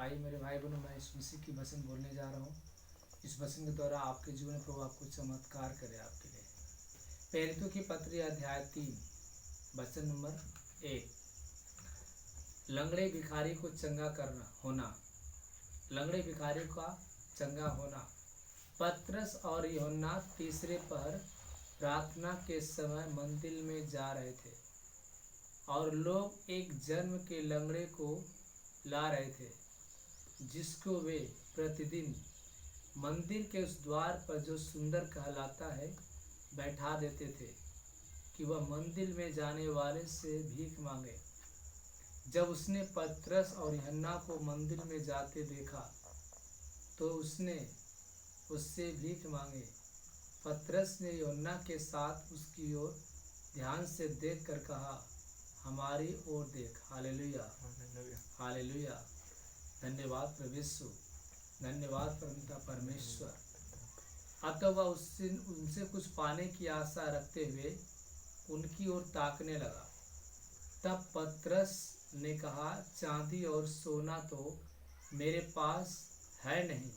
आइए मेरे भाई बहनों, मैं इस मसीह की वचन बोलने जा रहा हूँ। इस वचन के द्वारा आपके जीवन में प्रभु आपको चमत्कार करे आपके लिए। प्रेरितों की पत्री अध्याय 3 वचन नंबर 1। लंगड़े भिखारी को चंगा करना होना, लंगड़े भिखारी का चंगा होना। पतरस और यूहन्ना तीसरे पहर प्रार्थना के समय मंदिर में जा रहे थे और लोग एक जन्म के लंगड़े को ला रहे थे, जिसको वे प्रतिदिन मंदिर के उस द्वार पर जो सुंदर कहलाता है बैठा देते थे कि वह मंदिर में जाने वाले से भीख मांगे। जब उसने पतरस और यूहन्ना को मंदिर में जाते देखा तो उसने उससे भीख मांगे। पतरस ने यूहन्ना के साथ उसकी ओर ध्यान से देखकर कहा, हमारी ओर देख। Hallelujah, hallelujah. धन्यवाद प्रभु यीशु, धन्यवाद परमेश्वर। अतः वह उनसे कुछ पाने की आशा रखते हुए उनकी ओर ताकने लगा। तब पतरस ने कहा, चांदी और सोना तो मेरे पास है नहीं,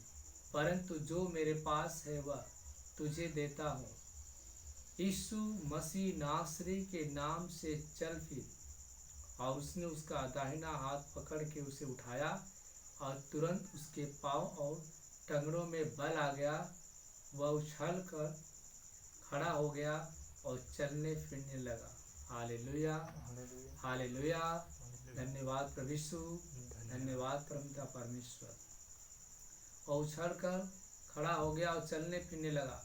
परंतु जो मेरे पास है वह तुझे देता हूँ। यीशु मसीह नासरी के नाम से चल फिर। और उसने उसका दाहिना हाथ पकड़ के उसे उठाया और तुरंत उसके पांव और टंगनों में बल आ गया। वह उछल कर खड़ा हो गया और चलने फिरने लगा। Hallelujah, hallelujah. धन्यवाद प्रभु यीशु, धन्यवाद परमपिता परमेश्वर। और उछल कर खड़ा हो गया और चलने फिरने लगा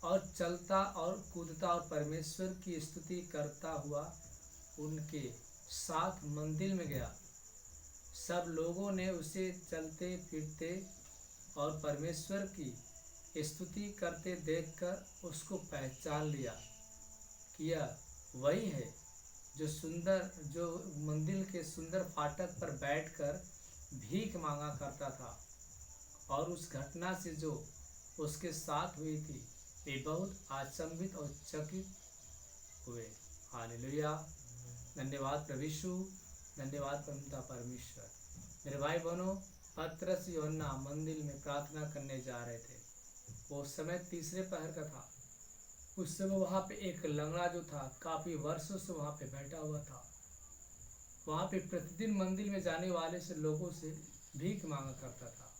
और चलता और कूदता और परमेश्वर की स्तुति करता हुआ उनके साथ मंदिर में गया। सब लोगों ने उसे चलते फिरते और परमेश्वर की स्तुति करते देखकर उसको पहचान लिया कि यह वही है जो मंदिर के सुंदर फाटक पर बैठकर भीख मांगा करता था। और उस घटना से जो उसके साथ हुई थी वे बहुत अचंभित और चकित हुए। हालेलुया, धन्यवाद प्रभु यीशु, धन्यवाद परमपिता परमेश्वर। मेरे भाई बहनों, पतरस यूहन्ना मंदिर में प्रार्थना करने जा रहे थे। वो समय तीसरे पहर का था। उस समय वहाँ पे एक लंगड़ा जो था काफी वर्षों से वहाँ पे बैठा हुआ था। वहाँ पे प्रतिदिन मंदिर में जाने वाले से लोगों से भीख मांगा करता था।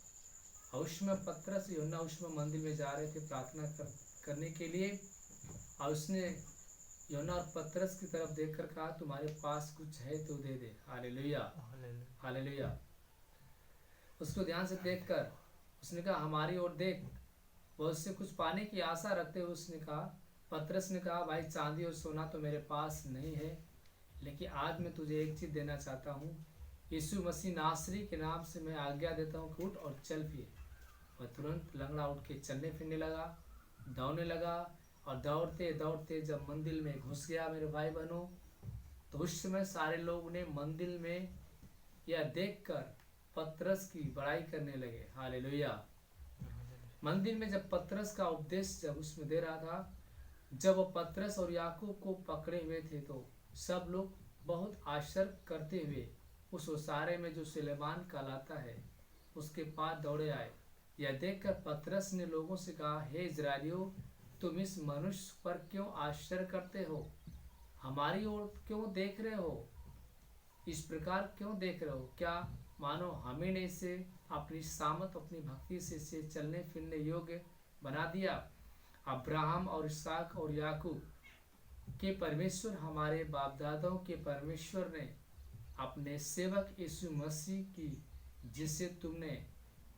और उसमें पतरस यूहन्ना उसमें मंदिर में जा रहे थे प्रार्थना करने के लिए। और उसने यूहन्ना और पतरस की तरफ देखकर कहा, तुम्हारे पास कुछ है तो दे दे। Hallelujah, hallelujah. उसको ध्यान से देखकर उसने कहा, हमारी ओर देख। वह उससे कुछ पाने की आशा रखते हुए उसने कहा, पतरस ने कहा, भाई चांदी और सोना तो मेरे पास नहीं है, लेकिन आज मैं तुझे एक चीज़ देना चाहता हूँ। यीशु मसीह नासरी के नाम से मैं आज्ञा देता हूँ कि उठ और चल फिर। वह तुरंत लंगड़ा उठ के चलने फिरने लगा, दौड़ने लगा। और दौड़ते दौड़ते जब मंदिर में घुस गया मेरे भाई बहनों, तो उस समय सारे लोग ने मंदिर में यह देखकर पतरस की बड़ाई करने लगे। हालेलुया। मंदिर में जब पतरस का उपदेश जब उसमें दे रहा था, जब वो पतरस और याकूब को पकड़े हुए थे तो सब लोग बहुत आश्चर्य करते हुए उस ओसारे में जो सुलेमान कहलाता है उसके पास दौड़े आए। यह देखकर पतरस ने लोगों से कहा, हे इस्राएलियों, तुम इस मनुष्य पर क्यों आश्चर्य करते हो? हमारी ओर क्यों देख रहे हो? इस प्रकार क्यों देख रहे हो? क्या मानो हमें ने इसे अपनी सामत अपनी भक्ति से इसे चलने फिरने योग्य बना दिया? अब्राहम और इसहाक और याकूब के परमेश्वर, हमारे बाप दादाओं के परमेश्वर ने अपने सेवक यीशु मसीह की, जिसे तुमने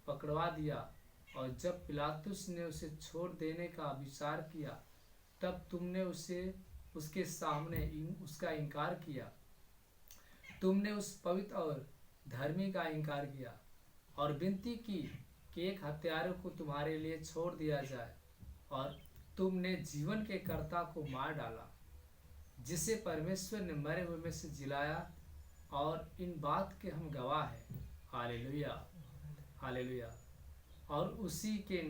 पकड़वा दिया, और जब पिलातुस ने उसे छोड़ देने का विचार किया तब तुमने उसके सामने उसका इनकार किया। तुमने उस पवित्र और धर्मी का इनकार किया और विनती की कि एक हत्यारे को तुम्हारे लिए छोड़ दिया जाए, और तुमने जीवन के कर्ता को मार डाला, जिसे परमेश्वर ने मरे हुए में से जिलाया, और इन बात के हम गवाह हैं। Hallelujah, hallelujah. और उसी के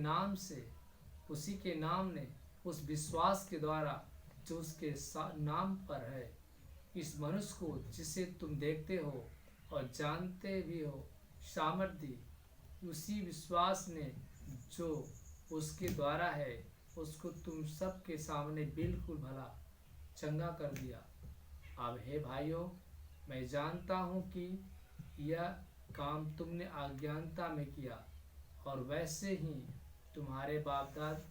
नाम ने उस विश्वास के द्वारा जो उसके नाम पर है, इस मनुष्य को जिसे तुम देखते हो और जानते भी हो सामर्थ्य दी। उसी विश्वास ने जो उसके द्वारा है उसको तुम सब के सामने बिल्कुल भला चंगा कर दिया। अब हे भाइयों, मैं जानता हूँ कि यह काम तुमने अज्ञानता में किया, और वैसे ही तुम्हारे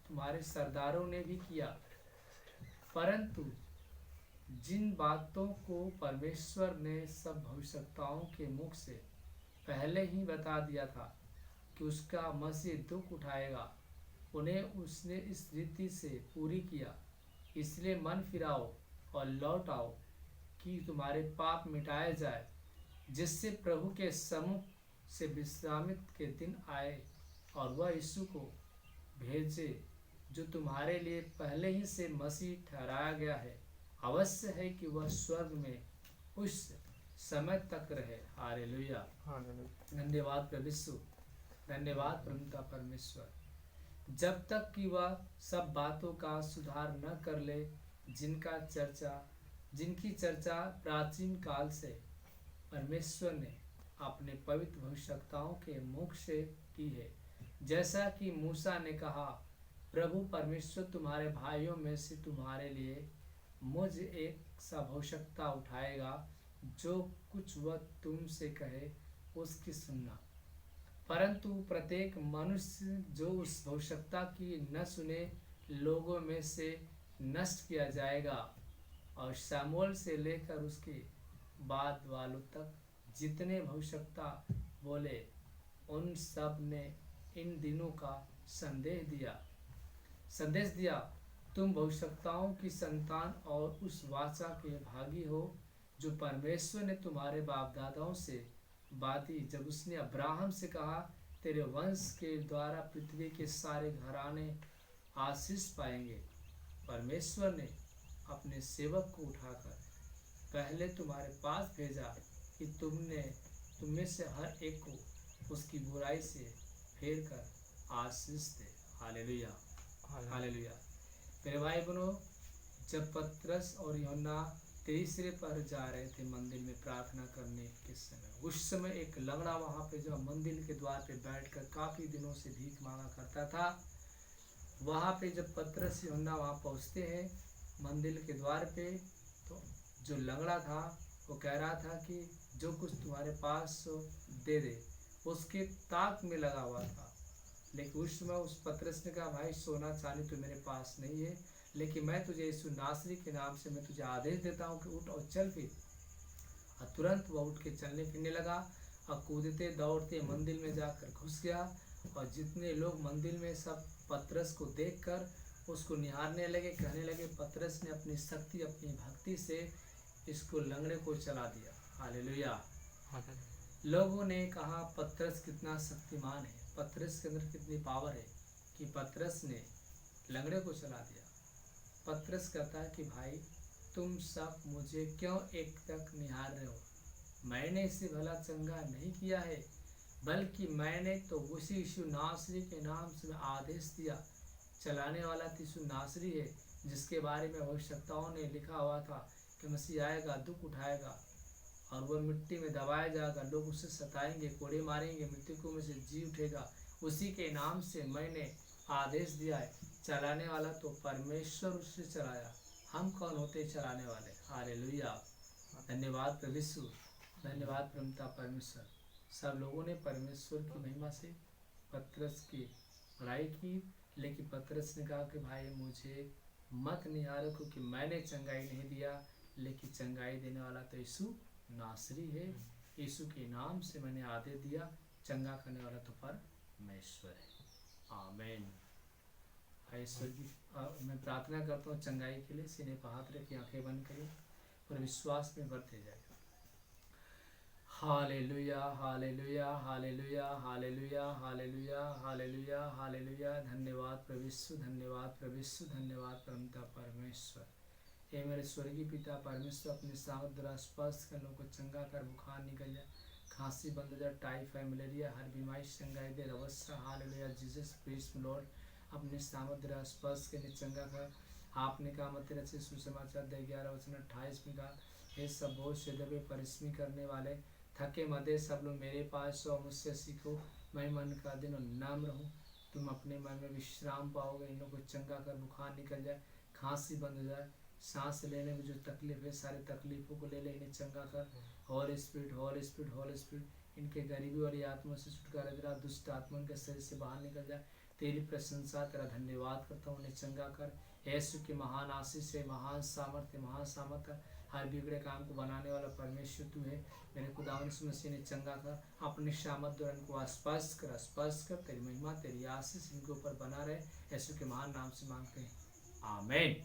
तुम्हारे सरदारों ने भी किया। परंतु जिन बातों को परमेश्वर ने सब भविष्यवक्ताओं के मुख से पहले ही बता दिया था कि उसका मसीह दुख उठाएगा, उन्हें उसने इस रीति से पूरी किया। इसलिए मन फिराओ और लौट आओ कि तुम्हारे पाप मिटाए जाए, जिससे प्रभु के सम्मुख से विश्रामित के दिन आए, और वह यीशु को भेजे जो तुम्हारे लिए पहले ही से मसीह ठहराया गया है। अवश्य है कि वह स्वर्ग में उस समय तक रहे। हालेलुया, धन्यवाद प्रभु यीशु, धन्यवाद प्रभुता परमेश्वर, जब तक कि वह सब बातों का सुधार न कर ले जिनकी चर्चा प्राचीन काल से परमेश्वर ने अपने पवित्र भविष्यवक्ताओं के मुख से की है। जैसा कि मूसा ने कहा, प्रभु परमेश्वर तुम्हारे भाइयों में से तुम्हारे लिए मुझ एक सा भविष्यवक्ता उठाएगा, जो कुछ वह तुमसे कहे उसकी सुनना। परंतु प्रत्येक मनुष्य जो उस भविष्यवक्ता की न सुने, लोगों में से नष्ट किया जाएगा। और शमूएल से लेकर उसके बाद वालों तक जितने भविष्यवक्ता बोले, उन सब ने इन दिनों का संदेश दिया। तुम भविष्यवक्ताओं की संतान और उस वाचा के भागी हो जो परमेश्वर ने तुम्हारे बाप दादाओं से बाती, जब उसने अब्राहम से कहा, तेरे वंश के द्वारा पृथ्वी के सारे घराने आशीष पाएंगे। परमेश्वर ने अपने सेवक को उठाकर पहले तुम्हारे पास भेजा कि तुम में से हर एक को उसकी बुराई से फेर कर आशीष दे। Hallelujah, hallelujah. मेरे भाई बहनों, जब पतरस और यूहन्ना तीसरे पर जा रहे थे मंदिर में प्रार्थना करने के समय, उस समय एक लंगड़ा वहाँ पे जो मंदिर के द्वार पे बैठकर काफ़ी दिनों से भीख मांगा करता था, वहाँ पे जब पतरस यूहन्ना वहाँ पहुँचते हैं मंदिर के द्वार पे, तो जो लंगड़ा था वो कह रहा था कि जो कुछ तुम्हारे पास दे दे। उसके ताक में लगा हुआ था। लेकिन उस समय उस पतरस ने कहा, भाई सोना चांदी तो मेरे पास नहीं है, लेकिन मैं तुझे यीशु नासरी के नाम से मैं तुझे आदेश देता हूँ कि उठ और चल फिर। और तुरंत वह उठ के चलने फिरने लगा और कूदते दौड़ते मंदिर में जाकर घुस गया। और जितने लोग मंदिर में सब पतरस को देखकर उसको निहारने लगे, कहने लगे, पतरस ने अपनी शक्ति अपनी भक्ति से इसको लंगड़े को चला दिया। हालेलुया। लोगों ने कहा, पतरस कितना शक्तिमान है, पतरस के अंदर कितनी पावर है कि पतरस ने लंगड़े को चला दिया। पतरस कहता है कि भाई तुम सब मुझे क्यों एक तक निहार रहे हो? मैंने इसे भला चंगा नहीं किया है, बल्कि मैंने तो उसी यीशु नासरी के नाम से आदेश दिया। चलाने वाला यीशु नासरी है, जिसके बारे में भविष्यवक्ताओं ने लिखा हुआ था कि मसीह आएगा, दुख उठाएगा और वह मिट्टी में दबाया जाएगा, लोग उसे सताएंगे, कोड़े मारेंगे, मृतकों में से जी उठेगा। उसी के नाम से मैंने आदेश दिया है। चलाने वाला तो परमेश्वर उससे चलाया, हम कौन होते चलाने वाले? हालेलुया, धन्यवाद प्रभु यीशु, धन्यवाद प्रभुता परमेश्वर। सब लोगों ने परमेश्वर की महिमा से पतरस की बड़ाई की, लेकिन पतरस ने कहा कि भाई मुझे मत निहारो, क्योंकि मैंने चंगाई नहीं दिया, लेकिन चंगाई देने वाला तो यीशु नासरी है। यीशु के नाम से मैंने आदेश दिया, चंगा करने वाला तो परमेश्वर है। आमीन। ईश्वर की मैं प्रार्थना करता हूँ चंगाई के लिए। सीने पर हाथ रखिए, आंखें बंद करिए और विश्वास में बढ़ते जाए। Hallelujah, hallelujah, hallelujah, hallelujah, hallelujah, hallelujah, hallelujah. धन्यवाद प्रभु यीशु, धन्यवाद प्रभु यीशु, धन्यवाद परमपिता परमेश्वर। हे मेरे स्वर्गीय पिता परमेश्वर, अपने सामर्थ द्वारा स्पर्श कर लोगों को चंगा कर, बुखार निकल जाए, खांसी बंद हो जाए, टाइफाइड, मलेरिया, हर बीमारी चंगाई दे। अवश्य हालेलुया जीसस क्राइस्ट लॉर्ड, अपने सामर्थ द्वारा स्पर्श करने चंगा कर। आपने कहा मत तेरा से सुसमाचार 11 वचन 28 में कहा, हे सब बोझ से दबे परिश्रमी करने वाले थके मदे सब लोग मेरे पास आओ, मुझसे सीखो, मैं मन का दिन और नम्र हूँ, तुम अपने मन में विश्राम पाओगे। इन लोगों को चंगा कर, बुखार निकल जाए, खांसी बंद हो जाए, सांस लेने में जो तकलीफ है सारी तकलीफों को ले ले, इन्हें चंगा कर। हॉली स्पिरिट, हॉली स्पिरिट, हॉली स्पिरिट, इनके गरीबी वाली आत्मा से छुटकारा दे रहा, दुष्ट आत्मा इनके शरीर से बाहर निकल जाए। तेरी प्रशंसा, तेरा धन्यवाद करता हूँ, उन्हें चंगा कर। यीशु के महान आशीष से, महान सामर्थ्य, हर बिगड़े काम को बनाने वाला परमेश्वर तू है। मेरे खुदावन यीशु मसीह ने चंगा कर, अपनी शामत द्वारा इनको स्पर्श कर। तेरी महिमा, तेरी आशीष इनके ऊपर बना रहे। यीशु के महान नाम से मांगते हैं, आमीन।